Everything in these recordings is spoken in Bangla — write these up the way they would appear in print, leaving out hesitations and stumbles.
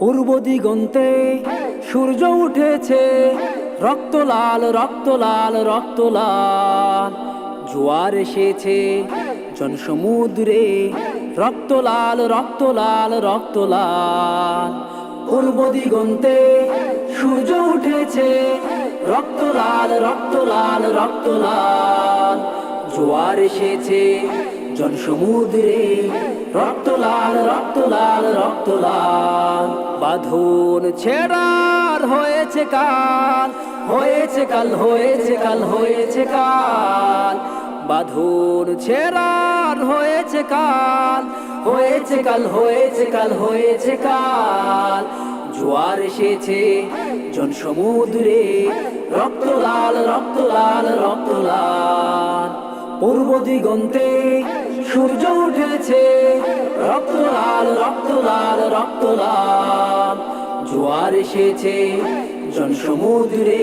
পূর্ব দিগন্তে সূর্য উঠেছে, রক্ত লাল রক্ত লাল রক্ত লাল। জোয়ার এসেছে জনসমুদ্রে, রক্ত লাল রক্ত লাল রক্ত লাল। পূর্ব দিগন্তে সূর্য উঠেছে, রক্ত লাল রক্ত লাল রক্ত লাল। জোয়ার এসেছে জনসমুদ্রে, রক্ত লাল রক্ত লাল রক্ত লাল। বাঁধন ছেড়ার হয়েছে কাল, হয়েছে কাল হয়েছে কাল হয়েছে কাল। বাঁধন ছেড়ার হয়েছে কাল, হয়েছে কাল হয়েছে কাল হয়েছে কাল। জোয়ার এসেছে জনসমুদ্রে, রক্ত লাল রক্ত লাল রক্ত লাল। পূর্ব দিগন্তে সূর্য উঠেছে, রক্ত লাল রক্ত লাল রক্ত লাল। জোয়ার এসেছে জনসমুদ্রে,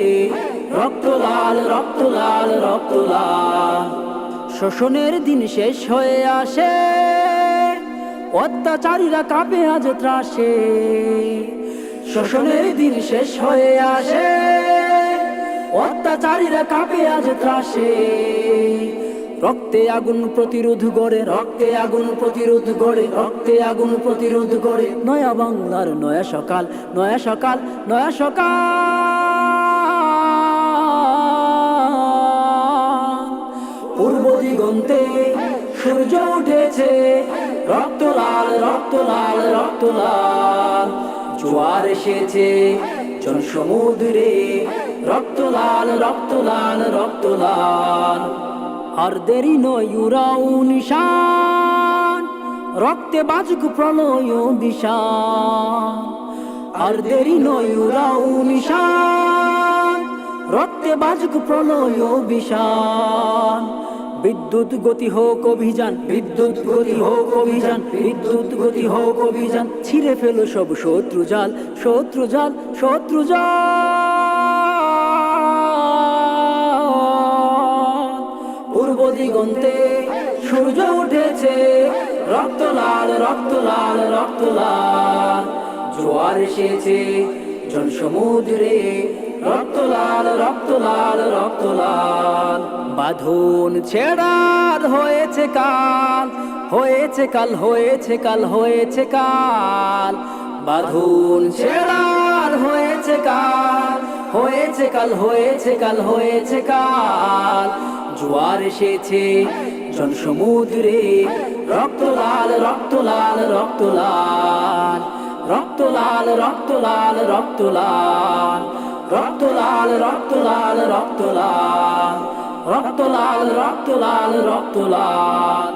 রক্ত লাল রক্ত লাল রক্ত লাল। শোষণের দিন শেষ হয়ে আসে, অত্যাচারীরা কাঁপে আজ ত্রাসে। শোষণের দিন শেষ হয়ে আসে, অত্যাচারীরা কাঁপে আজ ত্রাসে। রক্তে আগুন প্রতিরোধ গড়ে, রক্তে আগুন প্রতিরোধ গড়ে, রক্তে আগুন প্রতিরোধ গড়ে। নয়া বাংলার নয়া সকাল, নয়া সকাল নয়া সকাল। পূর্ব দিগন্তে সূর্য উঠেছে, রক্ত লাল রক্ত লাল রক্ত লাল। জোয়ার এসেছে জনসমুদ্রে, রক্ত লাল রক্ত লাল রক্ত লাল। আর দেরি নয় উড়াও নিশান, রক্তে বাজুক প্রলয় বিশান। আর দেরি নয় উড়াও নিশান, রক্তে বাজুক প্রলয় বিশান। বিদ্যুৎ গতি হোক অভিযান, বিদ্যুৎ গতি হোক অভিযান, বিদ্যুৎ গতি হোক অভিযান। ছিঁড়ে ফেলো সব শত্রু জাল, শত্রু জাল শত্রু জাল। পূর্ব দিগন্তে সূর্য উঠেছে, রক্ত লাল রক্ত লাল রক্ত লাল। জোয়ার এসেছে জনসমুদ্রে, রক্ত লাল রক্ত লাল রক্ত লাল। বাঁধন ছেড়ার হয়েছে কাল, হয়েছে কাল হয়েছে কাল হয়েছে কাল। বাঁধন ছেড়ার হয়েছে কাল, হয়েছে কাল হয়েছে কাল হয়েছে কাল। জোয়ার এসেছে জনসমুদ্রে, রক্ত লাল রক্ত লাল রক্ত লাল। রক্ত লাল রক্ত লাল রক্ত লাল, রক্ত লাল রক্ত লাল রক্ত লাল, রক্ত লাল রক্ত লাল রক্ত লাল।